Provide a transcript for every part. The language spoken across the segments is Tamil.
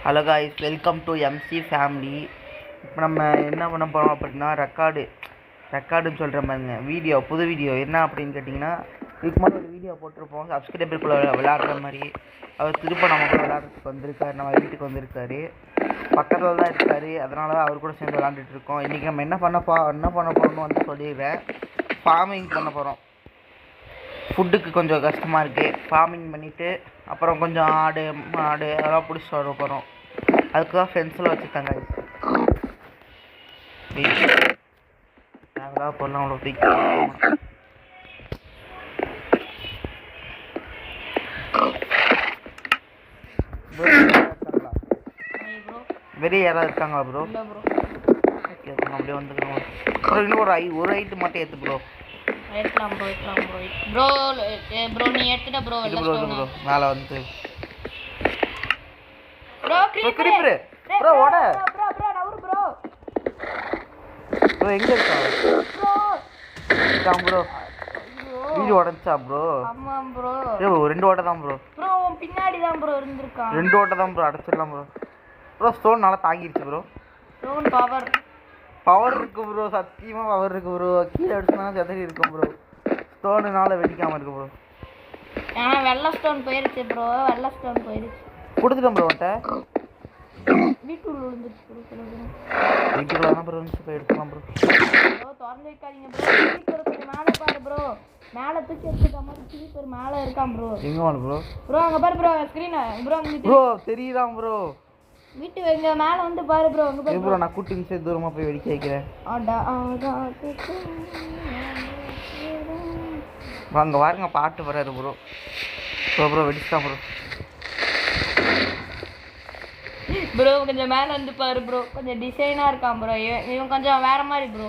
Hello guys, welcome to MC family. இப்போ நம்ம என்ன பண்ண போகிறோம் அப்படின்னா ரெக்கார்டுன்னு சொல்கிற மாதிரிங்க புது வீடியோ என்ன அப்படின்னு கேட்டிங்கன்னா, இதுக்கு மாதிரி ஒரு வீடியோ போட்டிருப்போம் சப்ஸ்கிரைபருக்குள்ளே விளையாடுற மாதிரி. அவர் திரும்ப நம்ம கூட விளையாடுறதுக்கு வந்திருக்காரு, நம்ம வீட்டுக்கு வந்திருக்காரு, பக்கத்தில் தான் இருக்கார். அதனால தான் அவர் கூட சேர்ந்து விளையாண்டுட்டு இருக்கோம். இன்றைக்கி நம்ம என்ன பண்ண போகிறோம்னு வந்து சொல்லிடுறேன். ஃபார்மிங் பண்ண போகிறோம். ஃபுட்டுக்கு கொஞ்சம் கஷ்டமாக இருக்குது. ஃபார்மிங் பண்ணிவிட்டு அப்புறம் கொஞ்சம் ஆடு மாடு அதெல்லாம் பிடிச்சிட்டு வர போகிறோம். அதுக்கு தான் ஃபென்ஸில் வச்சுருக்காங்க. தேவையில்லாத பொருளாக அவ்வளோ தூக்கி வெளியே யாராவது இருக்காங்களா ப்ரோ? ஓகே, அப்படியே வந்துக்கிறோம் ப்ரோ. இன்னும் ஒரு ஐட்டு மட்டும் ஏற்று ப்ரோ. ஏத்தலாம் ப்ரோ நீ எடுத்துட்ட ப்ரோ. ப்ரோ மேலே வந்து ப்ரோ கிரீப்பர் ப்ரோ ஓட ப்ரோ நவுரு ப்ரோ எங்க இருக்கான் ப்ரோ? வீடு உடைச்சா ப்ரோ? ஆமா ப்ரோ. ரெண்டு ஓட்டை தான் ப்ரோ. ப்ரோ பின்னாடி தான் ப்ரோ இருந்திருக்கான். ரெண்டு ஓட்டை தான் ப்ரோ. அடைச்சிடலாம் ப்ரோ. ஸ்டோன் நல்லா தாங்கிருச்சு ப்ரோ. ஸ்டோன் பவர் இருக்கு ப்ரோ. சத்தியமா பவர் இருக்கு ப்ரோ. கீழே அடிச்சுனா செதறி இருக்கும் ப்ரோ. ஸ்டோனுனால வெடிக்காம இருக்கு ப்ரோ. ஆனா வெள்ளை ஸ்டோன் போயிருச்சு ப்ரோ. கொடுத்துட்டேன் ப்ரோ. ஓட்ட வீட்டுக்குள்ள விழுந்துச்சு ப்ரோ. வீட்டுக்குள்ள தான் ப்ரோ இருந்துச்சு. போய் எடுக்கலாம் ப்ரோ. திறந்து வைக்காதீங்க ப்ரோ. ஸ்லீப்பர் கொஞ்சம் மேலே பாரு ப்ரோ. மேலே தூக்கி எடுத்துக்க மாதிரி ஸ்லீப்பர் மேலே இருக்கான் ப்ரோ. எங்க வாங்க ப்ரோ? ப்ரோ அங்கே பாரு ப்ரோ. ஸ்க்ரீன் ப்ரோ அங்கே ப்ரோ தெரியுதான் ப்ரோ. வீட்டு எங்க மேலே வந்து பாரு ப்ரோ. அங்கே பாரு ப்ரோ. நான் கூட்டி நிமிஷம் தூரமாக போய் வெடிக்க வைக்கிறேன். அங்கே பாருங்க பாட்டு வராரு ப்ரோ. ப்ரோ வெடிச்சிட்டான் ப்ரோ. ப்ரோ கொஞ்சம் மேலே வந்து பாரு ப்ரோ. கொஞ்சம் டிசைனாக இருக்கான் ப்ரோ. இவன் கொஞ்சம் வேற மாதிரி ப்ரோ.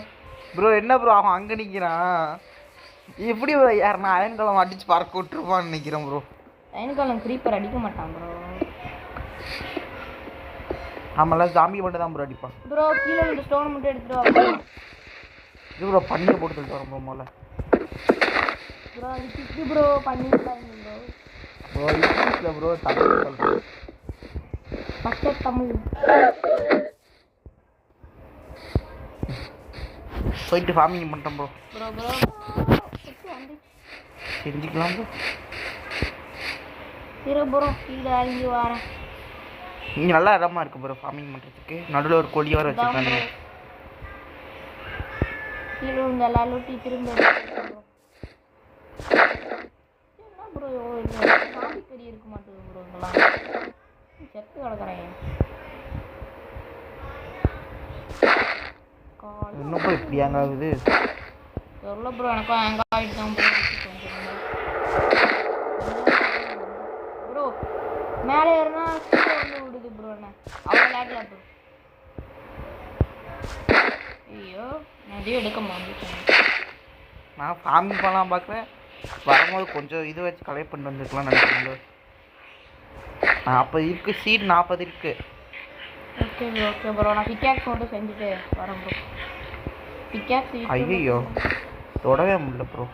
ப்ரோ என்ன ப்ரோ அவன் அங்கே நிற்கிறான்? எப்படி ப்ரோ யாருன்னா அயன் கலம் அடிச்சு பறக்க விட்டுருப்பான்னு நினைக்கிறேன் ப்ரோ. அயன் கலம் க்ரீப்பர் அடிக்க மாட்டான் ப்ரோ. ஆமாம்ல, ஜாம்பி மட்டும் தான் ப்ரோ அடிப்பான். ப்ரோ கீழே இந்த ஸ்டோன் மட்டும் எடுத்துட்டு வா. இது ப்ரோ பண்ணியை போட்டு தள்ளிட்டு வரோம் ப்ரோ. முதல்ல ப்ரோ அது கிட்டு ப்ரோ பண்ணிட்டாங்க ப்ரோ. ப்ரோ இங்கிலீஷில் ப்ரோ தமிழ் சொல்கிறேன். பச்சை தமிழ். போயிட்டு ஃபார்மிங் பண்ணிட்டோம் ப்ரோ. செஞ்சுக்கலாம் ப்ரோ. ப்ரோ கீழே இறங்கி வரேன். இங்கே நல்லா இடமா இருக்குது ப்ரோ ஃபார்மிங் பண்ணுறதுக்கு. நடுவில் ஒரு கோழி வர வச்சுருக்காங்க. கீழே இந்த எல்லாம் லூட்டி திரும்ப என்ன ப்ரோ சாமி பெரிய இருக்க மாட்டேங்குது ப்ரோ. இங்கெல்லாம் செத்து கிடக்குறேன். இன்னும் ப்ரோ இப்படி ஹேங் ஆகுது. எவ்வளோ ப்ரோ எனக்கும் ஹேங் ஆகிட்டு தான் ப்ரோ. ப்ரோ மேலே ஏறினா கீழே வந்து விடுது ப்ரோ. என்ன அவ்வளோ லேக்கில் ப்ரோ. ஐயோ நான் எதையும் எடுக்க மாட்டேன். நான் ஃபார்மிங் பண்ணலாம் பார்க்குறேன். வரும்போது கொஞ்சம் இது வச்சு கலெக்ட் பண்ணிட்டு வந்துருக்கலாம் நினைக்கிறேன் ப்ரோ. 40 இருக்குது. சீட் 40 இருக்குது. Okay bro. ஓகே ப்ரோ நான் பிக்காக்ஸ் மட்டும் செஞ்சுட்டு வரேன் ப்ரோ. பிக்காக்ஸ் ஐயோ தொடவே முடியல ப்ரோ.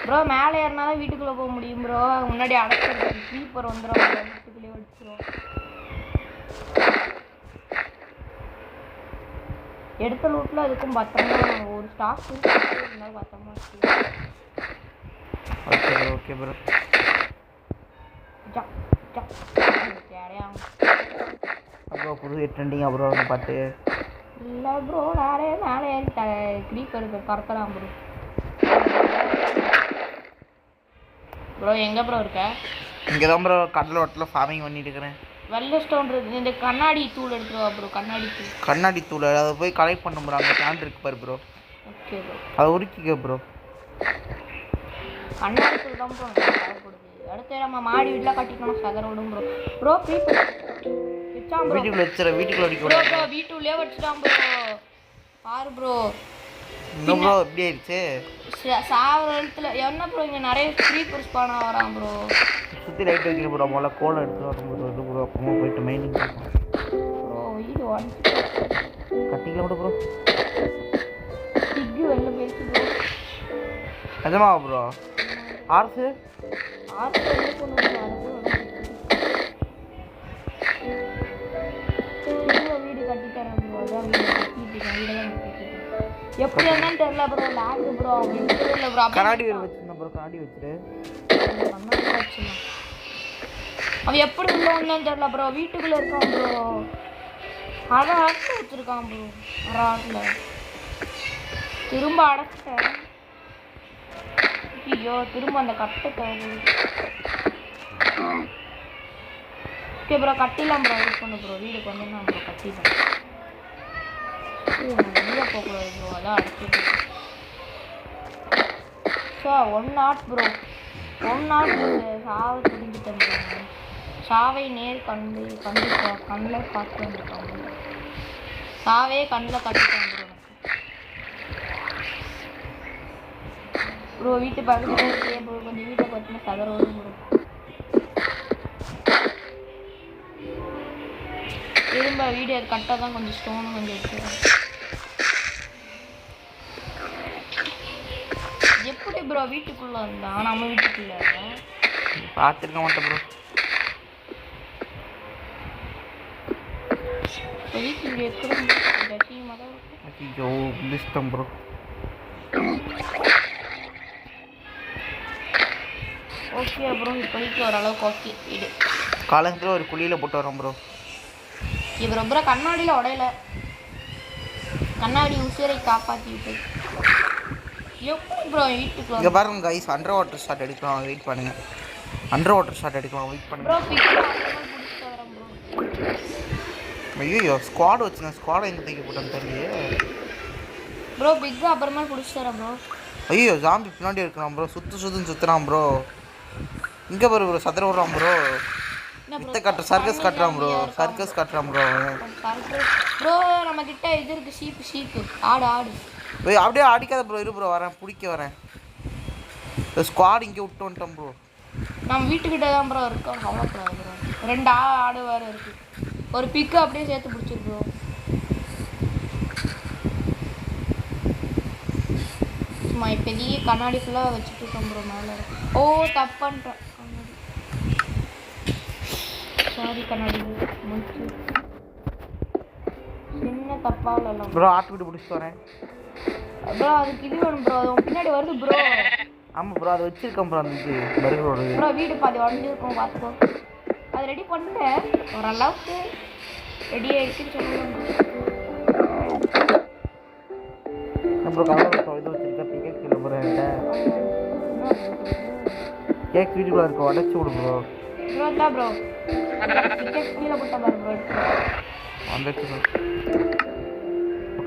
ப்ரோ மேலே ஏறினா தான் வீட்டுக்குள்ளே போக முடியும் ப்ரோ. முன்னாடி அடைச்சிருக்கு. ஸ்லீப்பர் வந்துடும். வீட்டுக்குள்ளேயே வச்சுருவோம். எடுத்த லூட்டில் அதுக்கும் பத்திரமா ஒரு ஸ்டாக் இருந்தாலும் பத்திரமா வச்சுருவோம். Okay bro. Okay bro. Bro புது ட்ரெண்டிங் ப்ரோ பாட்டு இல்லை ப்ரோ. நிறைய மேலே ஏறி க்ரீப்பர் பறக்கலாம் ப்ரோ. ப்ரோ எங்கே ப்ரோ இருக்க? இங்கே தான் ப்ரோ கடல் ஓட்டில் ஃபார்மிங் பண்ணிட்டு இருக்கிறேன். வெள்ளை ஸ்டோன் இருக்குது. இந்த கண்ணாடி தூள் எடுத்துருவா ப்ரோ. கண்ணாடி தூள் அதை போய் கலெக்ட் பண்ண ப்ரோ. அங்கே ஸ்டாண்ட் இருக்கு பாரு ப்ரோ. Okay bro. அதை உருக்கிக்க ப்ரோ. கண்ணாடி தூள் தான் ப்ரோ தேவைப்படுது. அடுத்து நம்ம மாடி வீட்டில் கட்டிக்கணும். சகர விடும் ப்ரோ. ப்ரோ க்ரீப்பர் வச்சான் ப்ரோ. வீட்டுக்குள்ளே அடிக்க ப்ரோ. வீட்டுக்குள்ளே வச்சுட்டான் ப்ரோ. பாரு ப்ரோ. இன்னும் ப்ரோ எப்படி ஆயிடுச்சு? சாவர இடத்துல என்ன ப்ரோ இங்கே நிறைய க்ரீப்பர்ஸ் பண்ண வரான் ப்ரோ. சுற்றி லைட் வைக்கிற ப்ரோ. முதல்ல கோலை எடுத்து வரும்போது இது ப்ரோ. அப்புறமா போயிட்டு மைனிங் ப்ரோ. வீடு கட்டிக்கலாம் கூட ப்ரோ. டிக்கு வெளில போயிடுச்சு ப்ரோ. நிஜமா ப்ரோ? ஆர்ஸு வெளில கொண்டு வந்து கட்டிட்டேன் வீடு தான் கட்டிட்டேன் எப்படி என்னன்னு தெரியல ப்ரோ லேக் ப்ரோ இல்லை ப்ரோ கண்ணாடி வச்சுருந்தேன் ப்ரோ கண்ணாடி வச்சுட்டு கண்ணாடி வச்சுருந்தான் அவன் எப்படி உள்ள வந்தான்னு தெரியல ப்ரோ வீட்டுக்குள்ளே இருக்கான் ப்ரோ அரை ஆட்டில் வச்சுருக்கான் ப்ரோ அரை ஆட்டில் திரும்ப அடைச்சிட்டேன் ஐயோ திரும்ப அந்த கட்டை தேவை ஓகே ப்ரோ கட்டிடலாம் ப்ரோ யூஸ் பண்ணு ப்ரோ வீடுக்கு வந்து நான் ப்ரோ கட்டிடலாம் வெளியே போகக்கூடாது ப்ரோ அதான் அடிச்சுட்டு சார் 1 நாட் ப்ரோ 1 நாட் சாவை துடிஞ்சிட்டேன் ப்ரோ சாவை நேர் கண்ணில் பார்த்து வந்துருக்கான் ப்ரோ சாவே கண்ணில் கட்டிட்டேன் ப்ரோ ப்ரோ வீட்டு பக்கத்துல இருக்கே ப்ரோ கொஞ்சம் வீட்டை பார்த்தினா சதற வரும் ப்ரோ திரும்ப வீடு அது கட்டாக தான் கொஞ்சம் ஸ்டோனும் கொஞ்சம் வச்சுருக்கேன் எப்படி ப்ரோ வீட்டுக்குள்ளே இருந்தான் நம்ம வீட்டுக்குள்ளே பார்த்துருக்க மாட்டேன் ப்ரோ வீட்டுக்கு எப்படி ஜசியமாக தான் இருக்கும் ஐயோ இஷ்டம் ப்ரோ ஓகே ப்ரோ இப்போதைக்கு ஓரளவுக்கு ஓகே வீடு காலேஜில் ஒரு குழியில் போட்டு வரோம் ப்ரோ இப்போ ரொம்ப கண்ணாடியில் உடையல கண்ணாடி உசிரை காப்பாற்றி விட்டு எப்படி ப்ரோ வீட்டுக்கு இங்கே பாருங்க கைஸ் அண்டர் வாட்டர் ஷாட் எடுக்கலாம் வெயிட் பண்ணுங்க அண்டர் வாட்டர் ஷாட் எடுக்கலாம் வெயிட் பண்ணுங்க ப்ரோ பிடிச்சிட்டு வரேன் ப்ரோ ஐயோ ஸ்குவாட் வச்சுருந்தேன் ஸ்குவாடை எங்கே தூக்கி போட்டேன்னு தெரியலையே ப்ரோ பிக்கு அப்புறமா பிடிச்சிட்டு வரேன் ப்ரோ ஐயோ ஜாம்பி பின்னாடி இருக்கலாம் ப்ரோ சுற்றுறான் ப்ரோ இங்கே பாரு ப்ரோ சதுர விட்றான் ப்ரோ வித்த கட்டுற சர்க்கஸ் கட்டுறான் ப்ரோ சர்க்கஸ் கட்டுறான் ப்ரோ ப்ரோ நம்ம கிட்ட இது இருக்கு ஷீப்பு ஆடு அப்படியே அடிக்காத ப்ரோ இரு ப்ரோ வரேன் பிடிக்க வரேன் ஸ்குவாட் இங்கே விட்டு வந்துட்டோம் ப்ரோ நம்ம வீட்டுக்கிட்ட தான் ப்ரோ இருக்கோம் கவலைப்படாது ப்ரோ 2 ஆடு வேறு இருக்கு ஒரு பிக்கு அப்படியே சேர்த்து பிடிச்சிரு ப்ரோ சும்மா பெரிய கண்ணாடி ஃபுல்லாக வச்சுட்டு இருக்கோம் ப்ரோ மேலே ஓ தப்பு பண்ணிட்டேன் சாரி கண்ணாடி முடிச்சு சின்ன தப்பாக இல்லை ப்ரோ ஆட்டுக்கிட்டு பிடிச்சிட்டு வரேன் ப்ரோ அதுக்கு இது வேணும் ப்ரோ அது பின்னாடி வருது ப்ரோ ஆமாம் ப்ரோ அதை வச்சுருக்கேன் ப்ரோ அந்த இது பர்கரோட ப்ரோ வீடு பாதி உடஞ்சிருக்கோம் பார்த்துக்கோ அது ரெடி பண்ணிட்டேன் ஓரளவுக்கு ரெடி ஆகிடுச்சுன்னு சொல்லுவாங்க அப்புறம் கலர் இது வச்சுருக்கேன் பிகேக் கீழே ப்ரோ கேக் வீட்டுக்குள்ளே இருக்கும் உடச்சி விடு ப்ரோ ப்ரோ இல்லை ப்ரோ பிக்கெட் கீழே போட்ட பாரு ப்ரோ வந்துச்சு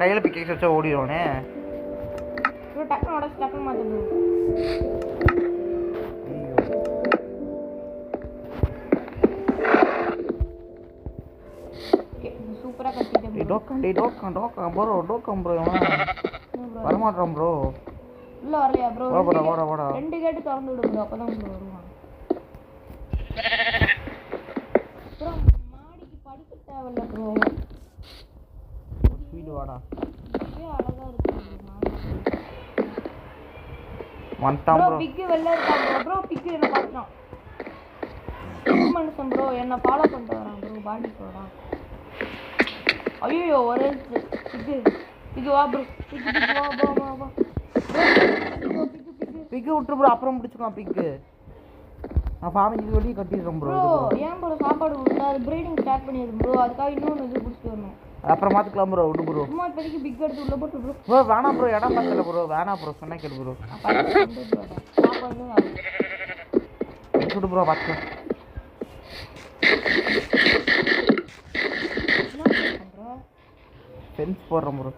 கையில் பிக்கேக்ஸ் வச்சா ஓடிடுவானே ப்ரோ டக்குன்னு உடச்சு டக்குன்னு மாற்று ப்ரோ சூப்பராக கட்டிட்டேன் டோக்கம் ப்ரோ வரமாட்டான் ப்ரோ உள்ள வரலையா ப்ரோ வாடா 2 கேட்டு திறந்து விடு ப்ரோ அப்பதான் ப்ரோ வருவான் ப்ரோ மாடிக்கு படிக்க தேவையில்ல ப்ரோ வீடு வாடா அழகா இருக்கு வந்துட்டான் ப்ரோ பிக்கு வெளில இருக்கான் ப்ரோ பிக்கு என்ன பார்த்துட்டான் மனுஷன் ப்ரோ என்ன ஃபாலோ பண்ணிட்டு வரான் ப்ரோ பாடி போறான் ஐயோ ஒரே பிக்கு வா ப்ரோ பிக்கு வா பிக்கு விட்டுரு ப்ரோ அப்புறம் முடிச்சுக்கலாம் பிக்கு நான் ஃபார்மிங் வெளியே கட்டிடுறேன் ப்ரோ ஏன் ப்ரோ சாப்பாடு கொடுத்தா அது ப்ரீடிங் ஸ்டார்ட் பண்ணிடுது ப்ரோ அதுக்காக இன்னொன்று இது பிடிச்சிட்டு வரணும் அப்புறம் பார்த்துக்கலாம் ப்ரோ விடு ப்ரோ சும்மா இப்போதைக்கு பிக் எடுத்து உள்ள போட்டு ப்ரோ ப்ரோ வேணாம் ப்ரோ இடம் பத்தல ப்ரோ வேணாம் ப்ரோ சொன்னா கேளு ப்ரோ சாப்பாடு விடு ப்ரோ பார்த்துக்கலாம் ஃபென்ஸ் போடுறோம் ப்ரோ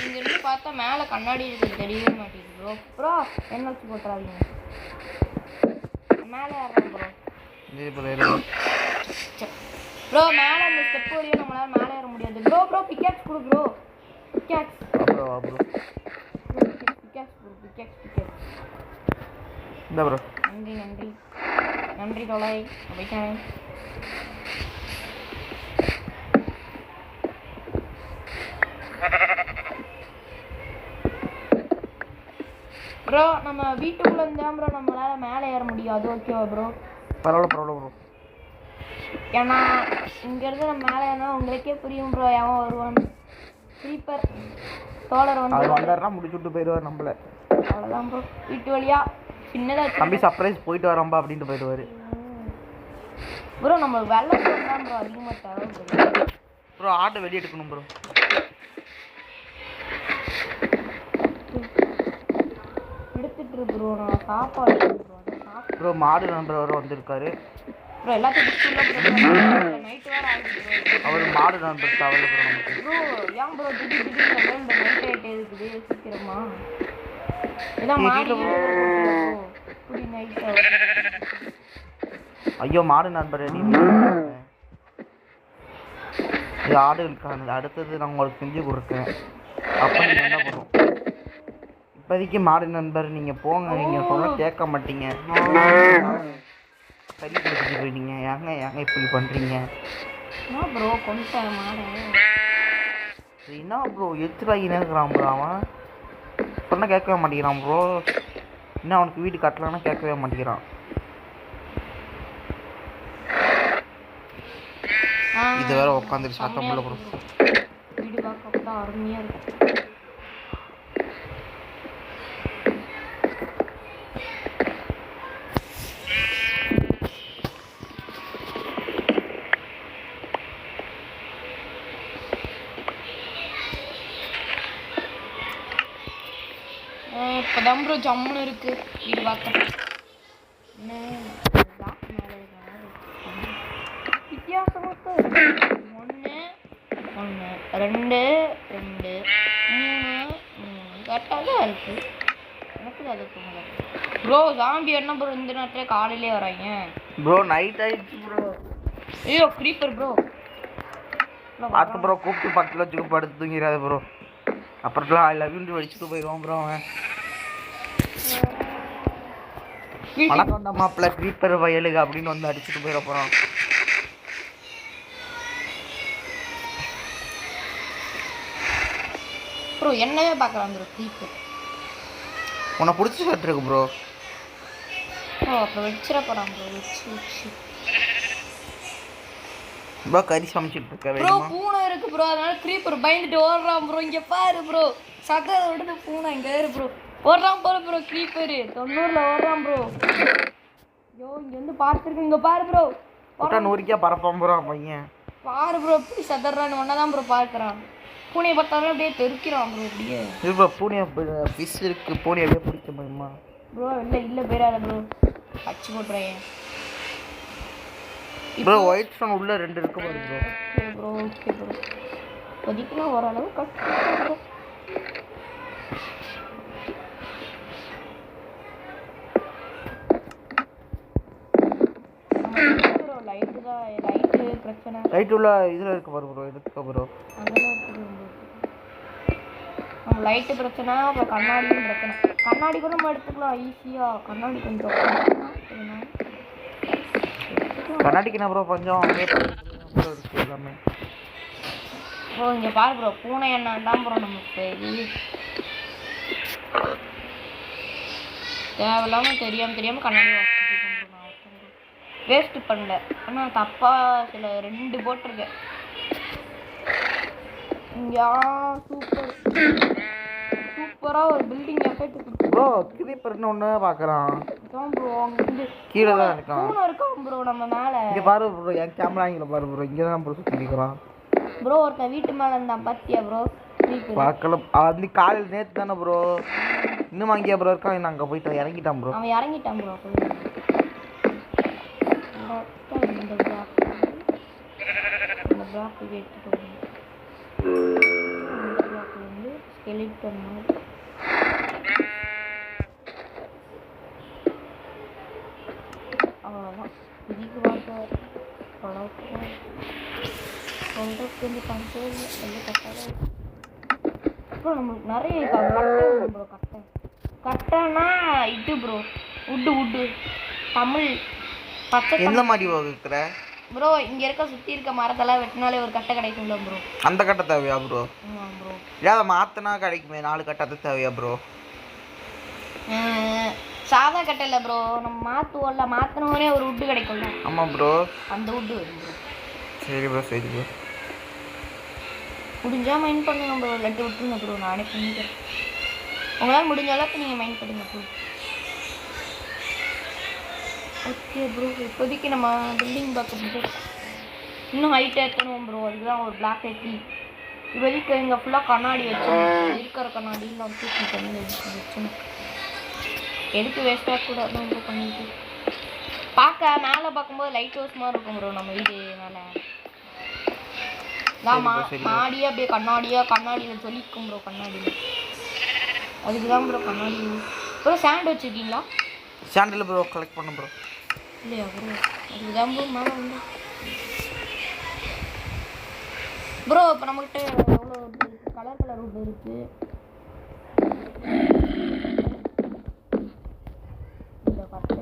இங்கிருந்து பார்த்தா மேலே கண்ணாடி இருக்குது தெரியவே மாட்டேங்குது ப்ரோ ப்ரோ என்ன வச்சு போட்டுறாதீங்க மேலே ஏறலாம் ப்ரோ ப்ரோ மேலே அந்த ஸ்டெப் வரையும் நம்மளால மேலே ஏற முடியாது ப்ரோ பிக்கேக்ஸ் கொடு ப்ரோ பிக்கேக்ஸ் இந்த ப்ரோ நன்றி தோழாய் வைக்கிறேன் ப்ரோ நம்ம வீட்டுக்குள்ள இருந்தா ப்ரோ நம்மளால மேலே ஏற முடியாது ஓகேவா ப்ரோ பரவாயில்ல ப்ரோ ஏன்னா இங்கேருந்து நம்ம மேலே ஏறினா உங்களுக்கே புரியும் ப்ரோ எவன் வருவான்னு creeper தோழர் வந்து அவர் வந்தாருன்னா முடிச்சு விட்டு போயிடுவார் நம்மள. அவ்வளோதான் ப்ரோ. வீட்டு வழியா சின்னதா தம்பி சர்ப்ரைஸ் போயிட்டு வரோம்பா அப்படின்ட்டு போயிடுவாரு. ப்ரோ நம்மளுக்கு வெள்ளம் தான் ப்ரோ அதிகமாக தேவை ப்ரோ. ஆட்டை வெளியே எடுக்கணும் ப்ரோ. எடுத்துட்டு ப்ரோ நான் சாப்பாடு ப்ரோ. மாடு நண்பர் வர வந்திருக்காரு ப்ரோ. எல்லாத்தையும் நைட்டு வேறு ஆகிடுச்சு ப்ரோ. அவர் மாடு நண்பர் தவறு ப்ரோ நமக்கு. ப்ரோ ஏன் ப்ரோ திடீர்னு இந்த நைட் ஆகிட்டே இருக்குது சீக்கிரமா இதான் மாடி இப்படி நைட்டு. ஐயோ மாடு நண்பர் இது ஆடுகளுக்கானது. அடுத்தது நான் உங்களுக்கு செஞ்சு கொடுக்குறேன். அப்போ நீங்கள் என்ன பண்ணுவோம்? இப்போதைக்கு மாடு நண்பர் நீங்கள் போங்க. நீங்கள் சொல்ல கேட்க மாட்டீங்க. சரி கொடுத்துட்டு போயிட்டீங்க. ஏங்க இப்படி பண்ணுறீங்க? என்ன ப்ரோ கொண்டுட்டேன் மாடு. என்ன ப்ரோ எச்சுராகினே இருக்கிறான் ப்ரோ. அவன் சொன்னால் கேட்கவே மாட்டேங்கிறான் ப்ரோ. இன்னும் அவனுக்கு வீடு கட்டலான்னா கேட்கவே மாட்டேங்கிறான். இது வேற உட்காந்துட்டு சாத்தம் போல ப்ரோ. வீடு பார்க்க தான் அருமையாக இருக்கும். இப்போதான் ப்ரோ ஜம்முன்னு இருக்கு வீடு பார்க்க. வித்தியாசமாக ஒன்று ஒன்று 2 2 3 கரெக்டாக தான் இருக்கு. எனக்கு அது தோணுது ப்ரோ. ஜாம்பி என்ன ப்ரோ இந்த நேரத்துல காலையிலே வராங்க ப்ரோ. நைட் ஆயிடுச்சு ப்ரோ. ஐயோ க்ரீப்பர் ப்ரோ. பார்த்து ப்ரோ. கூப்பிட்டு பக்கத்தில் வச்சுக்க படுத்து தூங்கிறாது ப்ரோ. அப்புறத்துல ஐ லவ் யூ வச்சுட்டு போயிடுவான் ப்ரோ. அவன் வணக்கம்டா மாப்பிள்ள க்ரீப்பர் வயலுக்கு அப்படின்னு வந்து அடிச்சுட்டு போயிட போகிறான். ப்ரோ என்னவே பார்க்கலாம் ப்ரோ க்ரீப்பர். உன்னை பிடிச்சி கட்டுருக்கு ப்ரோ. ஓ அப்புறம் வச்சிட போகிறான் ப்ரோ. வச்சு ப்ரோ கறி சமைச்சிட்டு இருக்க ப்ரோ. பூனை இருக்கு ப்ரோ. அதனால க்ரீப்பர் பயந்துட்டு ஓடுறான் ப்ரோ. இங்கே பாரு ப்ரோ. சக்கரை விடுது பூனை இங்கே இரு ப்ரோ. ஓடுறான் போல ப்ரோ. க்ரீப்பரு 90ல் ஓடுறான் ப்ரோ. ஐயோ இங்கே வந்து பார்த்துருக்கு. இங்கே பாரு ப்ரோ. போட்டா 100க்கே பரப்பான் ப்ரோ பையன். பாரு ப்ரோ எப்படி சதறான்னு ஒன்றா தான் ப்ரோ பார்க்குறான். பூனையை பார்த்தாலும் அப்படியே தெருக்கிறான் ப்ரோ. அப்படியே இது ப்ரோ பூனையை ஃபிஷ் இருக்கு. பூனை அப்படியே பிடிக்க முடியுமா ப்ரோ? இல்லை போயிடாத ப்ரோ. அச்சு போட்டுறேன் ப்ரோ. ஒயிட் ஸ்டோன் உள்ள 2 இருக்கு பாரு bro. Okay bro. Okay bro. இப்போதைக்குலாம் ஓரளவு கஷ்டம் ப்ரோ. லைட்டு தான் லைட்டு பிரச்சனை. லைட் உள்ள இதில் இருக்கு பாரு ப்ரோ. எடுத்துக்க ப்ரோ. அதெல்லாம் இருக்குது நம்ம லைட்டு பிரச்சனை. அப்புறம் கண்ணாடியும் பிரச்சனை. கண்ணாடி கூட நம்ம எடுத்துக்கலாம் ஈஸியாக. கண்ணாடி கொஞ்சம் கண்ணாடிக்கு என்ன ப்ரோ கொஞ்சம் இருக்கு எல்லாமே ப்ரோ. இங்கே பாரு ப்ரோ. பூனை எண்ணெய் தான் ப்ரோ நமக்கு இது தேவையில்லாமல் தெரியாமல் கண்ணாடி வச்சுட்டு வேஸ்ட்டு பண்ணல. ஆனால் தப்பாக சில 2 போட்டிருக்கேன். இங்கே சூப்பராக ஒரு பில்டிங் எஃபெக்ட் ப்ரோ. க்ரீப்பர்னு ஒன்று பார்க்குறான் ப்ரோ. அங்கே கீழே தான் இருக்கான். பூனை இருக்கான் ப்ரோ நம்ம மேலே. இங்கே பாரு ப்ரோ. என் கேமரா இங்கே பாரு ப்ரோ. இங்கே தான் ப்ரோ சுற்றி இருக்கிறான் ப்ரோ. ஒருத்தன் வீட்டு மேலே இருந்தான் பார்த்தியா ப்ரோ? பார்க்கல. அது காலையில் நேற்று தானே ப்ரோ. இன்னும் அங்கேயா ப்ரோ இருக்கான்? இன்னும் அங்கே போயிட்டு இறங்கிட்டான் ப்ரோ. அவன் இறங்கிட்டான் ப்ரோ. இந்த பிளாக் எடுத்துட்டு வந்து ஸ்கெலிட்டன் மாதிரி அவ்வளோதான். இதுக்கு பார்க்க சொல்கிறதுக்கு வந்து கண்ட்ரோல் எல்லாம் கரெக்டாக. அப்புறம் நம்மளுக்கு நிறைய கட்டை ப்ரோ. கட்டைன்னா இது ப்ரோ. உட்டு தமிழ் பச்சை. எந்த மாதிரி இருக்கிற ப்ரோ? இங்கே சுற்றி இருக்க மரத்தெல்லாம் வெட்டினாலே ஒரு கட்டை கிடைக்கும்ல ப்ரோ. அந்த கட்டை தேவையா ப்ரோ? ஆமாம் ப்ரோ. ஏதாவது மாற்றினா கிடைக்குமே. 4 கட்டை தேவையா ப்ரோ? சாதா கட்டை இல்லை ப்ரோ. நம்ம மாற்றுவோம்ல. மாற்றினோடனே ஒரு உட்டு கிடைக்கும்ல. ஆமாம் ப்ரோ. அந்த உட்டு வரும் ப்ரோ. சரி ப்ரோ. முடிஞ்சால் மைண்ட் பண்ணுங்க ப்ரோ, இல்லாட்டி விட்டுருங்க ப்ரோ, நானே பண்ணிக்கிறேன். உங்களால் முடிஞ்ச அளவுக்கு நீங்கள் மைண்ட் பண்ணுங்க ப்ரோ. ஓகே ப்ரோ, இப்போதைக்கு நம்ம பில்டிங் பார்க்க முடியும். இன்னும் ஹைட் ஏற்றணும் ப்ரோ, அதுதான் ஒரு பிளாக் ஏற்றி. இப்போதைக்கு இங்கே ஃபுல்லாக கண்ணாடி வச்சோம், இருக்கிற கண்ணாடியெலாம் தூக்கி பண்ணி வச்சோம். எதுக்கு வேஸ்ட்டாக கூட ரொம்ப பண்ணிட்டு பார்க்க மேலே பார்க்கும்போது லைட் ஹவுஸ் மாதிரி இருக்கும் ப்ரோ நம்ம வீடு மேலே. நான் மாடியே அப்படியே கண்ணாடியில் சொல்லிக்கும் ப்ரோ, கண்ணாடியில். அதுக்கு தான் ப்ரோ கண்ணாடி. ப்ரோ சாண்ட் வச்சுருக்கீங்களா? சாண்டில் ப்ரோ கலெக்ட் பண்ண ப்ரோ. இல்லையா ப்ரோ? அதுக்கு தான் ப்ரோ மேலே வந்து ப்ரோ இப்போ நம்மகிட்ட எவ்வளோ இருக்குது? கலர் வுட் இருக்குது. இந்த கட்டை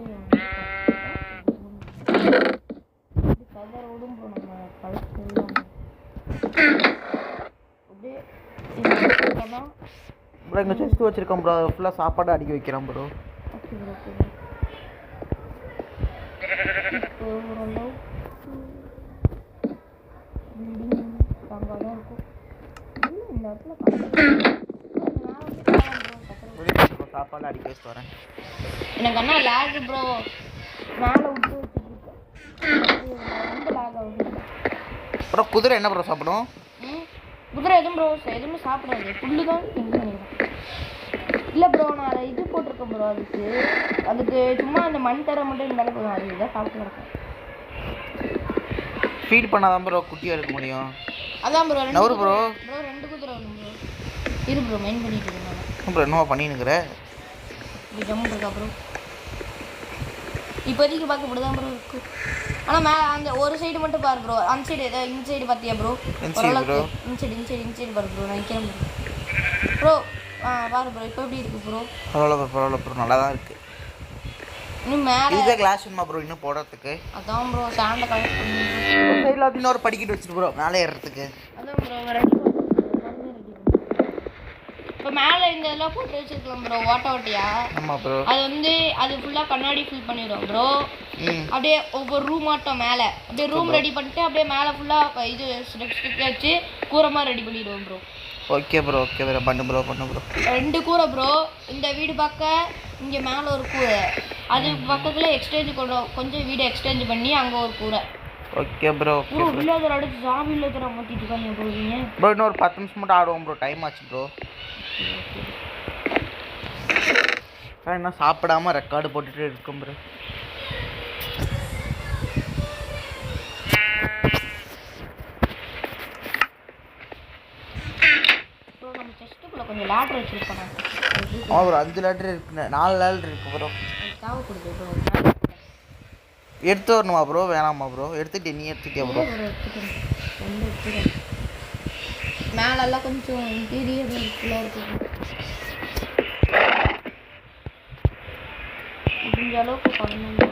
கலர் வுடும் ப்ரோ, நம்ம கலர் அப்படியே ப்ரோ இங்கே செஸ்ட் வச்சுருக்கோம் ப்ரோ, அது ஃபுல்லாக சாப்பாடு அடிக்க வைக்கிறோம் ப்ரோ. ஓகே ப்ரோ, ஓகே இப்போ ஓரளவு பில்டிங் ஸ்ட்ராங்காக தான் இருக்கும். இந்த இடத்துல சாப்பாடு அடிக்க வச்சுட்டு வரேன். எனக்கு என்ன லேக் ப்ரோ, மேலே விட்டு வச்சுருக்கேன், ரொம்ப லேக் ஆகுது ப்ரோ. குதிரை என்ன ப்ரோ சாப்பிடும்? குதிரை எதுவும் ப்ரோ எதுவுமே சாப்பிடாது, புல்லு தான் திங்க் பண்ணிடுறேன். இல்லை ப்ரோ, நான் இது போட்டிருக்கேன் ப்ரோ, அதுக்கு சும்மா அந்த மண் தர மட்டும் இருந்தாலும் போதும், அது இதான் சாப்பிட்டு கிடக்கும். ஃபீட் பண்ணாதான் ப்ரோ குட்டியாக இருக்க முடியும். அதான் ப்ரோ நவரு ப்ரோ. ப்ரோ 2 குதிரை வேணும் ப்ரோ. இரு ப்ரோ, மெயின் பண்ணிட்டு இருக்கேன் ப்ரோ. என்னவா பண்ணினுங்கிற? இப்படி ஜம்மு இருக்கா ப்ரோ? இப்போதைக்கு பார்க்க இப்படி தான் ப்ரோ இருக்கு. ஆனால் மேலே அந்த ஒரு சைடு மட்டும் பாரு ப்ரோ, அந்த சைடு ஏதாவது இந்த சைடு பார்த்தியா ப்ரோ? ஓரளவுக்கு இந்த சைடு பாரு ப்ரோ, நான் நிற்கிறேன் ப்ரோ. பாரு ப்ரோ, இப்போ எப்படி இருக்குது ப்ரோ? பரவாயில்ல ப்ரோ, நல்லா தான் இருக்குது. இன்னும் மேலே இதே கிளாஸ் வேணுமா ப்ரோ இன்னும் போடுறதுக்கு? அதான் ப்ரோ சாண்டை கலெக்ட் பண்ணி சைடில் அப்படின்னு ஒரு படிக்கிட்டு வச்சுட்டு ப்ரோ மேலே ஏறுறதுக்கு. அதான் ப்ரோ ரெடி இப்போ மேலே இந்த இதெல்லாம் போட்டு வச்சுருக்கலாம் ப்ரோ, ஓட்டையா. ஆமாம் ப்ரோ. அது ஃபுல்லாக கண்ணாடி ஃபில் பண்ணிடுவோம் ப்ரோ. அப்படியே ஒவ்வொரு ரூம் ஆட்டம் மேலே அப்படியே ரூம் ரெடி பண்ணிட்டு அப்படியே மேலே ஃபுல்லாக இது ஸ்டிக் வச்சு கூரமாக ரெடி பண்ணிடுவோம் ப்ரோ. ஓகே ப்ரோ, பண்ணு ப்ரோ. 2 கூரை ப்ரோ. இந்த வீடு பார்க்க இங்கே மேலே ஒரு கூரை, அது பக்கத்தில் எக்ஸ்சேஞ்ச் கொஞ்சம் வீடு எக்ஸ்சேஞ்ச் பண்ணி அங்கே ஒரு கூரை. Okay bro. வில்லேஜர் அடுத்து ஜாபி வில்லேஜரை மாற்றிட்டு இருக்காங்க போவீங்க ப்ரோ. இன்னும் ஒரு 10 நிமிஷம் மட்டும் ஆடுவோம் ப்ரோ, டைம் ஆச்சு ப்ரோ. என்ன சாப்பிடாம ரெக்கார்டு போட்டுட்டு இருக்கும் ப்ரோ. நம்ம செஸ்ட்டுக்குள்ள கொஞ்சம் லேடர் வச்சிருக்கோம். ஒரு 5 லேடர் இருக்கு, 4 லேடர் இருக்கு ப்ரோ. தேவைப்படுது ப்ரோ. எடுத்து வரணுமா ப்ரோ? வேணாமா ப்ரோ? எடுத்துட்டு நீ எடுத்துட்டியா ப்ரோ? மேலெல்லாம் கொஞ்சம் இன்டீரியர் இருக்குல்ல இருக்குது, முடிஞ்ச அளவுக்கு பண்ணணும் ப்ரோ.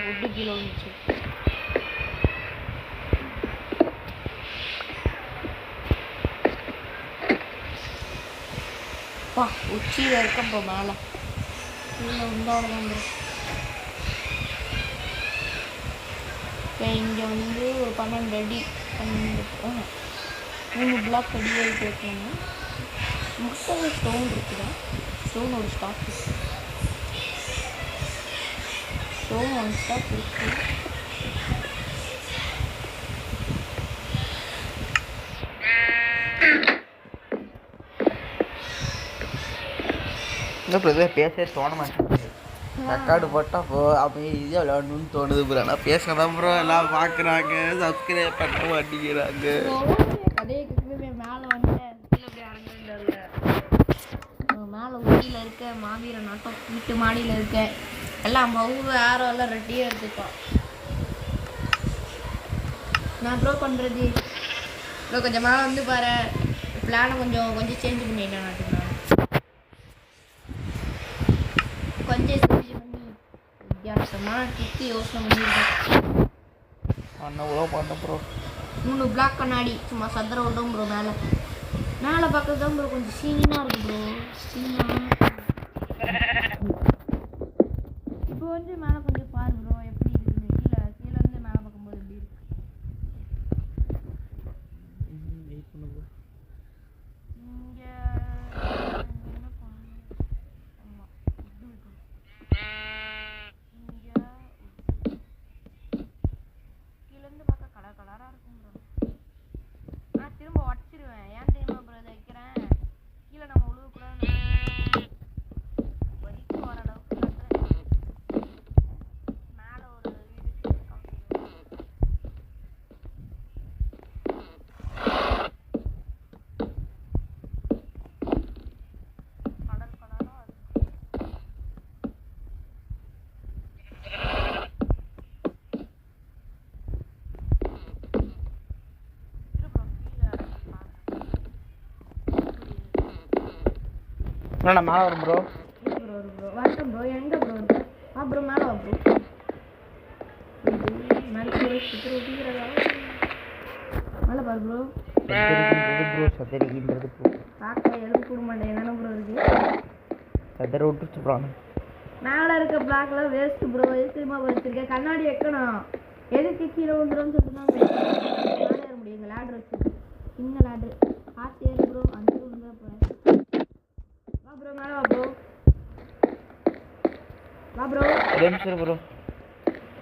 ஃபுட்டு கீழே வந்துச்சு. உச்சியில் இருக்கேன் ப்ரோ, மேலே கீழே வந்தோட தான் ப்ரோ. இப்போ இங்கே ஒரு 12 அடி 3 பிளாக் அடி ஆகிட்டு இருக்கேங்க. முட்டை ஸ்டோன் இருக்குதா? ஸ்டோன் ஒரு ஸ்டாக் ஸ்டோன் 1 ஸ்டாக் இருக்கு. பேச தோண மாட்டேங்குது. ரெக்கார்டு போட்டால் அமைதியாக விளையாடணும்னு தோணுது ப்ரோ. ஆனால் பேசதான் ப்ரோ எல்லாம் பார்க்குறாங்க, சப்ஸ்கிரைப் பண்ண மாட்டேங்கிறாங்க. அதே மேலே வந்துட்டேன், மேலே ஊட்டியில் இருக்க மாவீர நாட்டம் வீட்டு மாடியில் இருக்க எல்லாம் மவுறு ஆரம் எல்லாம் ரெட்டியாக எடுத்துப்போம். நான் ப்ரோ பண்ணுறது ப்ரோ கொஞ்சம் மேலே வந்து பாரு, பிளானை கொஞ்சம் சேஞ்ச் பண்ணிட்டேன். நாட்டுக்கு நான் கொஞ்சம் சேஞ்ச் பண்ணி கஷ்டமான கிட்டி யோசனை பண்ணியிருக்கேன். பண்ண ப்ரோ 3 பிளாக் கண்ணாடி சும்மா சதுர விடும் ப்ரோ. மேலே பார்க்கறது தான் ப்ரோ கொஞ்சம் சீனாக இருக்குது ப்ரோ. இப்போ வந்து மேலே கொஞ்சம் பாரு ப்ரோ எப்படி இருக்குன்னு. கீழே இருந்து மேலே பார்க்கும்போது எப்படி இருக்கு. இங்கே கீழேருந்து பார்க்க கலராக இருக்கும் ப்ரோ. நான் திரும்ப உடச்சிருவேன். ஏன் தெரியுமா ப்ரோ இதை வைக்கிறேன்? கீழே நம்ம உழுவக்கூடாது வரைக்கும் வர அளவுக்கு மேலே ஒரு வீடு கலராக நான் மேலே வரும் ப்ரோ. ப்ரோ வரட்டும் ப்ரோ. எங்கே ப்ரோ இருக்கு? ப்ரோ மேலே வா ப்ரோ. மேலே பாரு ப்ரோ. சதறிக்கின்றது ப்ரோ. பார்க்க எழுப்பு கூட மாட்டேன். என்னென்ன ப்ரோ இருக்கு? சதற விட்டுச்சு ப்ரோ. மேலே இருக்க பிளாக்லாம் வேஸ்ட்டு ப்ரோ. எது தெரியுமா வச்சுருக்கேன்? கண்ணாடி வைக்கணும். எதுக்கு கீழே வந்துடும் சொல்லிட்டு தான் மேலே ஏற முடியும். எங்கள் லேட்ரு வச்சு சின்ன லேட்ரு பார்த்து ஏறு ப்ரோ. 5 ரூபா தான் போகிறேன். வா ப்ரோ மேலே வா ப்ரோ. வா ப்ரோ. ப்ரோ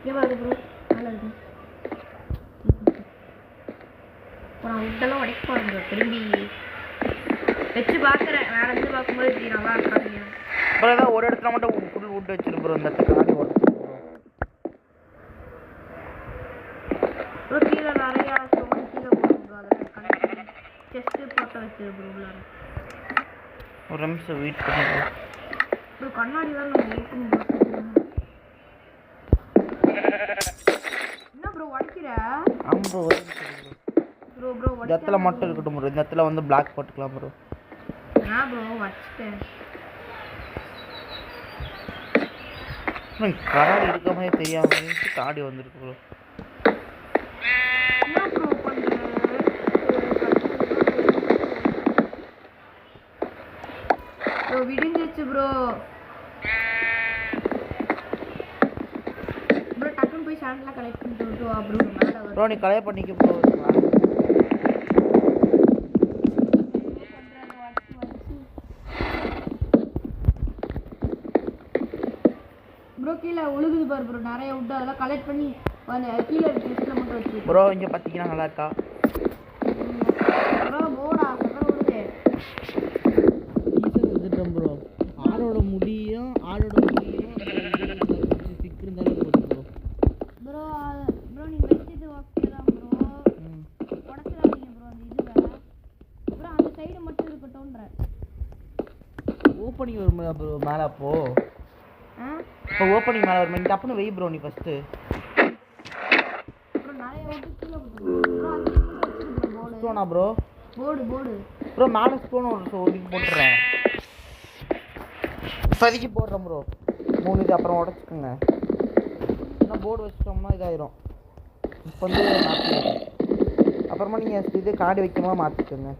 இங்கே பாரு ப்ரோ. மேலே இருக்கு. நான் உட்டெல்லாம் உடைக்க போகிறேன் ப்ரோ. திரும்பி வச்சு பார்க்குறேன். மேலே இருந்து பார்க்கும்போது இப்படி நல்லா இருக்காங்க. அப்புறம் ஏதாவது ஒரு இடத்துல மட்டும் ஃபுல் வுட் வச்சிரு ப்ரோ. இந்த இடத்துல காடி ஓடுச்சு ப்ரோ. கீழே நிறையா ஸ்டோன் கீழே போடும் ப்ரோ. அதில் கணக்கு செஸ்ட்டு போட்டு வச்சிரு ப்ரோ. உள்ளார ஒரு நிமிஷம் வெயிட் பண்ணி ப்ரோ. கண்ணாடி தான் நம்ம இருக்கணும் ப்ரோ. என்ன ப்ரோ உடைக்கிற? ஆமாம் ப்ரோ. ப்ரோ ப்ரோ இந்த இடத்துல மட்டும் இருக்கட்டும் ப்ரோ. இந்த இடத்துல வந்து பிளாக் போட்டுக்கலாம் ப்ரோ. நான் ப்ரோ வச்சிட்டேன். கராடி இருக்க மாதிரி தெரியாம காடி வந்துருக்கு ப்ரோ. என்ன ப்ரோ பண்ணுற? Bro விடிஞ்சிச்சு bro. ப்ரோ டக்குன்னு போய் சாண்டெலாம் கலெக்ட் பண்ணிட்டு விட்டு வா ப்ரோ. மேலே வரும் ப்ரோ. நீ கலைய பண்ணிக்க ப்ரோ. ப்ரோ கீழே உழுகுது பாரு ப்ரோ. நிறைய விட்டு அதெல்லாம் கலெக்ட் பண்ணி அந்த கீழே லிஸ்ட்டில் மட்டும் வச்சு ப்ரோ. இங்கே பார்த்தீங்கன்னா நல்லா இருக்கா ப்ரோ? போடா சக்கரை விடுது. ஈஸியாக வந்துட்டோம் ப்ரோ. ஆடோட முடியும் சிக்கு இருந்தாலும் போதும் ப்ரோ. ப்ரோ ப்ரோ நீங்கள் வச்சது ஓகே தான் ப்ரோ. உடச்சிடாதீங்க ப்ரோ அந்த இதுவை. ப்ரோ அந்த சைடு மட்டும் இருக்கட்டும்ன்ற. ஓப்பனிங் வரும் ப்ரோ மேலே. இப்போ ஓப்பனிங் மேலே வரும். டப்புன்னு வெய் ப்ரோ. நீ ஃபஸ்ட்டு ப்ரோ நிறைய விட்டு கீழே ஸ்டோனா ப்ரோ? போர்டு ப்ரோ மேலே ஸ்டோன் ஒதுக்கி போட்டுறேன். இப்போதைக்கு போடுறேன் ப்ரோ. 3 இது அப்புறம் உடச்சிக்கோங்க. ஏன்னா போர்டு வச்சிட்டோம்னா இதாயிரும். இப்போ வந்து மாற்றிடுங்க. அப்புறமா நீங்கள் இது காடி வைக்கமா மாற்றிக்கோங்க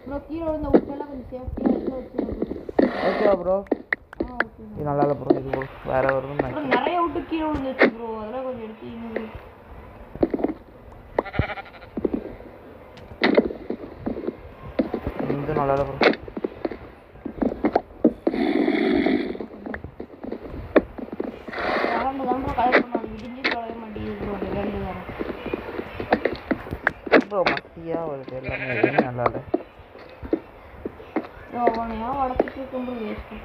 ப்ரோ. கீழே விழுந்த உப்பெல்லாம் கொஞ்சம் சேஃப்டியாக எடுத்து வச்சுருக்கோம். ஓகேவா ப்ரோ? ஓகே. இது நல்லா இல்லை ப்ரோ. இது வேறு வரும். நிறைய விட்டு கீழே விழுந்துச்சு ப்ரோ. அதெல்லாம் கொஞ்சம் எடுத்து இது நல்லா இல்லை ப்ரோ. கலந்து தான் ப்ரோ கலெக்ட் பண்ண. அது விடிஞ்சு தொலைய மாட்டேங்குது ப்ரோ. 2 வாரம் ப்ரோ. மத்தியாக வருது எல்லாமே. எதுவுமே நல்லா இல்லை. அவனையா உடச்சிட்டு இருக்கும் ப்ரோ. வேஸ்ட்டு.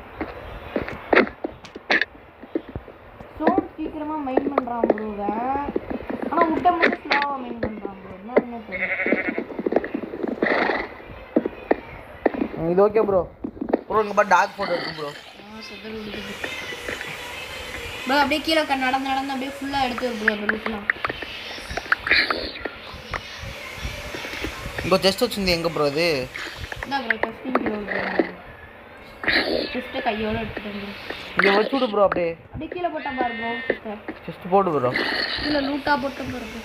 ஸ்டோன் சீக்கிரமாக மைண்ட் பண்ணுறான் ப்ரோ. ஆனால் விட்ட மட்டும் ஸ்லோவாக மைண்ட் பண்ணுறான் ப்ரோ. என்ன தெரியல. இது ஓகே ப்ரோ. ப்ரோ இங்கே பாரு டாக் ஃபோட்டோ இருக்கும் ப்ரோ. சதறி விடுது ப்ரோ. அப்படியே கீழே நடந்து அப்படியே ஃபுல்லாக எடுத்து ப்ரோ. அந்த ரூட்லாம் இப்போ ஜஸ்ட் வச்சுருந்து எங்கே ப்ரோ இது? என்ன ப்ரோ 15 கிலோ ஜஸ்ட் கையோட எடுத்துட்டு வந்து இங்கே வச்சு விடு ப்ரோ அப்படியே அப்படியே கீழே போட்டேன் பாரு ப்ரோ ஜஸ்ட் போடு ப்ரோ கீழே லூட்டாக போட்டேன் பாரு ப்ரோ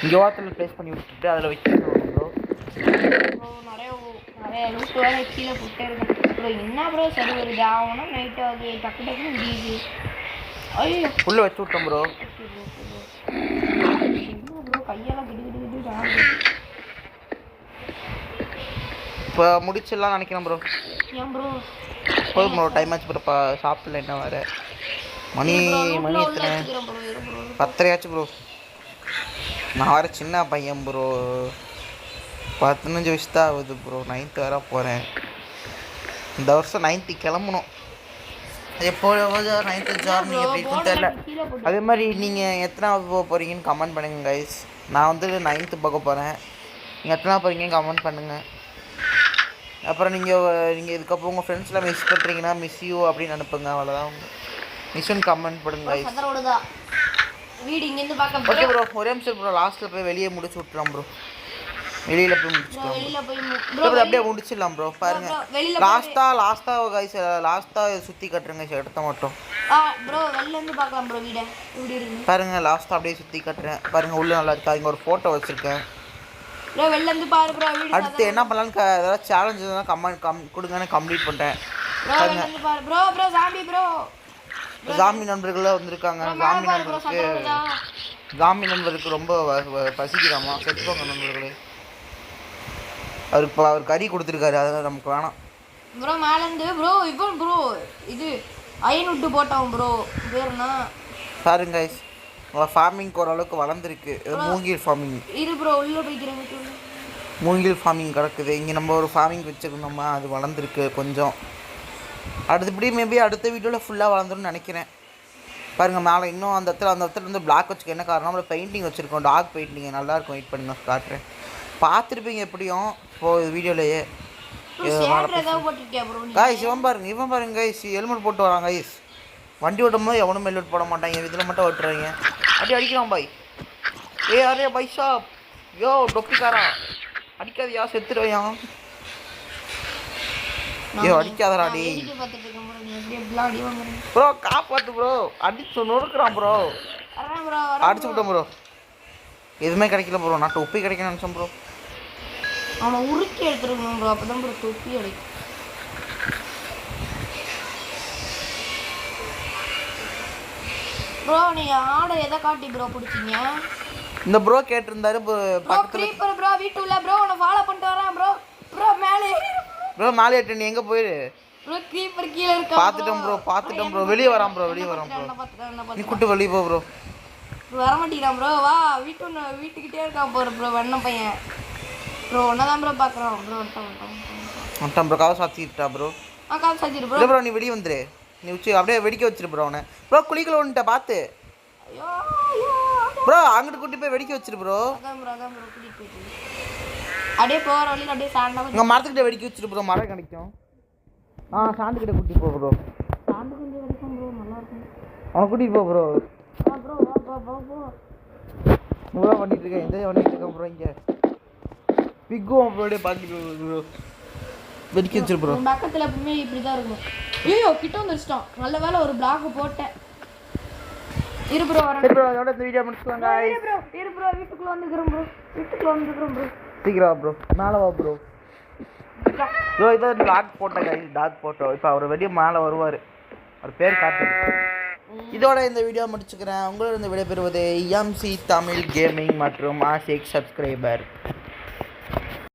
இங்கே வாரத்தில் ப்ளேஸ் பண்ணி விட்டுட்டு அதில் வச்சுருக்கோம் ப்ரோ நிறைய லூட்டு வேலை கீழே போட்டே இருக்கேன் ப்ரோ. என்ன ப்ரோ சரி வருது ஆகணும் நைட் ஆகுது டக்கு டக்குன்னு முடியுது. ஐயோ உள்ளே வச்சு விட்டோம் ப்ரோ. என்ன ப்ரோ கையெல்லாம் கிடு கிடு கிடு ஆகுது. இப்போ முடிச்சிடலாம் நினைக்கிறேன் ப்ரோ. ஏன் ப்ரோ போதும் ப்ரோ டைம் ஆச்சு ப்ரோ. சாப்பிடல என்ன வேறு மணி எத்தனை 10:30 ஆச்சு ப்ரோ. நான் வேறு சின்ன பையன் ப்ரோ. 15 வயசு தான் ஆகுது ப்ரோ. 9th வர போகிறேன். இந்த வருஷம் 9th கிளம்பணும். எப்போ 9th ஜார்னி எப்படின்னு தெரியல. அதே மாதிரி நீங்கள் எத்தனாவது போக போகிறீங்கன்னு கமெண்ட் பண்ணுங்கள் கைஸ். நான் வந்து 9th பார்க்க போகிறேன். நீங்கள் எத்தனை போகிறீங்கன்னு கமெண்ட் பண்ணுங்கள். அப்புறம் நீங்கள் இதுக்கப்புறம் உங்கள் ஃப்ரெண்ட்ஸ்லாம் மிஸ் பண்ணுறீங்கன்னா மிஸ் யூ அப்படின்னு அனுப்புங்க. அவ்வளோதான். மிஸ்ஸுன்னு கமெண்ட் பண்ணுங்க கைஸ். வீடு இங்கேருந்து பார்க்க ஓகே ப்ரோ. ஒரே நிமிஷம் ப்ரோ. லாஸ்ட்டில் போய் வெளியே முடிச்சு விட்டுலாம் ப்ரோ. வெளியில் போய் முடிச்சுக்கலாம் ப்ரோ. அப்படியே முடிச்சிடலாம் ப்ரோ. பாருங்கள் லாஸ்ட்டாக கைஸ் லாஸ்ட்டாக சுற்றி கட்டுறேங்க இடத்த மட்டும். ப்ரோ வெளிலேருந்து பார்க்கலாம் ப்ரோ வீடை எப்படி இருக்கு பாருங்கள். லாஸ்ட்டாக அப்படியே சுற்றி கட்டுறேன் பாருங்கள். உள்ளே நல்லா இருக்கா. இங்கே ஒரு ஃபோட்டோ வச்சுருக்கேன் ப்ரோ. வெளிலேருந்து பாரு ப்ரோ வீடு. அடுத்து என்ன பண்ணலான்னு ஏதாவது சேலஞ்ச் எதாவது கமெண்ட் கொடுங்கன்னு கம்ப்ளீட் பண்ணிட்டேன். வெளிலேருந்து பாரு bro. Bro zombie bro. Zombie நண்பர்கள்லாம் வந்திருக்காங்க. ஜாம்பி நண்பருக்கு ரொம்ப பசிக்கிறாமா. செத்துவாங்க நண்பர்களே. அவர் கறி கொடுத்துருக்காரு. அதெல்லாம் நமக்கு வேணாம் ப்ரோ. மேலேருந்து ப்ரோ இப்போ ப்ரோ இது அயன் விட்டு போட்டோம் ப்ரோ. பேருனா பாருங்க கைஸ். ஃபார்மிங் ஓரளவுக்கு வளர்ந்துருக்கு. மூங்கில் ஃபார்மிங் இரு ப்ரோ. உள்ளே போய்க்கிறேன். மூங்கில் ஃபார்மிங் கிடக்குது. இங்கே நம்ம ஒரு ஃபார்மிங் வச்சுருந்தோமா அது வளர்ந்துருக்கு கொஞ்சம். அடுத்தபடி மேபி அடுத்த வீடியோவில் ஃபுல்லாக வளர்ந்துருன்னு நினைக்கிறேன். பாருங்கள் மேலே இன்னும் அந்த இடத்துல வந்து பிளாக் வச்சுக்க என்ன காரணம் நம்ம பெயிண்டிங் வச்சுருக்கோம். டார்க் பெயிண்டிங் நல்லாயிருக்கும். வெயிட் பண்ணுங்க காட்டுறேன். பார்த்துருப்பீங்க எப்படியும் இப்போது வீடியோலையே. கைஸ் இவன் பாருங்க கைஸ் ஹெல்மெட் போட்டு வரான் கைஸ். வண்டி ஓட்டும் போது எவனும் ஹெல்மெட் போட மாட்டாங்க. இதில் மட்டும் ஓட்டுறாங்க. அப்படியே அடிக்கிறான் பாய். அரே பை ஷாப் யோ டொப்பிக்காரா அடிக்காதியா செத்துருவையா. ஐயோ அடிக்காதடா டி ப்ரோ. காப்பாத்து ப்ரோ. அடிச்சு நொறுக்குறான் ப்ரோ. அடிச்சு விட்டோம் ப்ரோ. எதுவுமே கிடைக்கல ப்ரோ. நான் தொப்பி கிடைக்கணும்னு நினச்சேன் ப்ரோ. அவனை உருக்கி எடுத்துருக்கணும் ப்ரோ. அப்போ தான் ப்ரோ தொப்பி கிடைக்கும். ப்ரோ நீங்கள் ஆடை எதை காட்டி ப்ரோ பிடிச்சிங்க? இந்த ப்ரோ கேட்டிருந்தாரு பக்கத்துல ப்ரோ வீட்டுல ப்ரோ. உன்னை ஃபாலோ பண்ணிட்டு வரேன் ப்ரோ. ப்ரோ மேலே ப்ரோ மேலே ஏட்டு. நீ எங்கே போயிரு ப்ரோ? க்ரீப்பர் கீழே இருக்கா. பார்த்துட்டோம் ப்ரோ. வெளியே வரான் ப்ரோ. நீ கூட்டு வெளியே போ ப்ரோ. வர மாட்டேங்கிறான் ப்ரோ. வா வீட்டுக்கிட்டே இருக்கான் போகிற ப்ரோ. வெண்ண பையன் ப்ரோ. ஒன்னதான் ப்ரோ பார்க்குறான் ப்ரோ. வந்துட்டான் ப்ரோ. காவை சாத்திட்டா ப்ரோ. கால் சாத்திரு ப்ரோ. ப்ரோ நீ வெளியே வந்துரு. நீ அப்படியே வெடிக்க வச்சிரு ப்ரோ. அவனை ப்ரோ குளிக்கல ஒன்ட்ட பார்த்து ப்ரோ. அங்கிட்டு கூட்டி போய் வெடிக்க வச்சிரு ப்ரோ. அப்படியே போகிற வழியில் அப்படியே சாண்டா உங்கள் மரத்துக்கிட்ட வெடிக்க வச்சிரு ப்ரோ. மரம் கிடைக்கும். சாண்டுக்கிட்ட கூட்டி போ ப்ரோ. சாண்டு கொஞ்சம் கிடைக்கும் ப்ரோ. நல்லாயிருக்கும். அவனை கூட்டிகிட்டு போ ப்ரோ. ப்ரோ வா இவ்வளோ பண்ணிட்டு இருக்கேன். எந்த பண்ணிட்டு இருக்கேன் ப்ரோ. இங்கே பிக்கும் அப்படியே பார்த்துட்டு ப்ரோ. வெடிக்க வச்சிரு ப்ரோ. பக்கத்தில் எப்பவுமே இப்படி தான் இருக்கும். ஐயோ கிட்ட வந்துருச்சிட்டோம். நல்ல வேலை ஒரு பிளாக் போட்டேன். இரு ப்ரோ வரேன் ப்ரோ. அதோட இந்த வீடியோ முடிச்சுக்கோங்க. இரு ப்ரோ வீட்டுக்குள்ளே வந்துக்கிறோம் ப்ரோ. சீக்கிரம் ப்ரோ. மேலே வா ப்ரோ. இதான் dog photo guys. Dog photo. இப்போ அவர் வெளியே மேலே வருவார். அவர் பேர் காட்டு. இதோட இந்த வீடியோ முடிச்சுக்கிறேன். உங்களோட இந்த விடைபெறுவது எம்சி தமிழ் கேமிங் மற்றும் ஆசிக் சப்ஸ்கிரைபர்.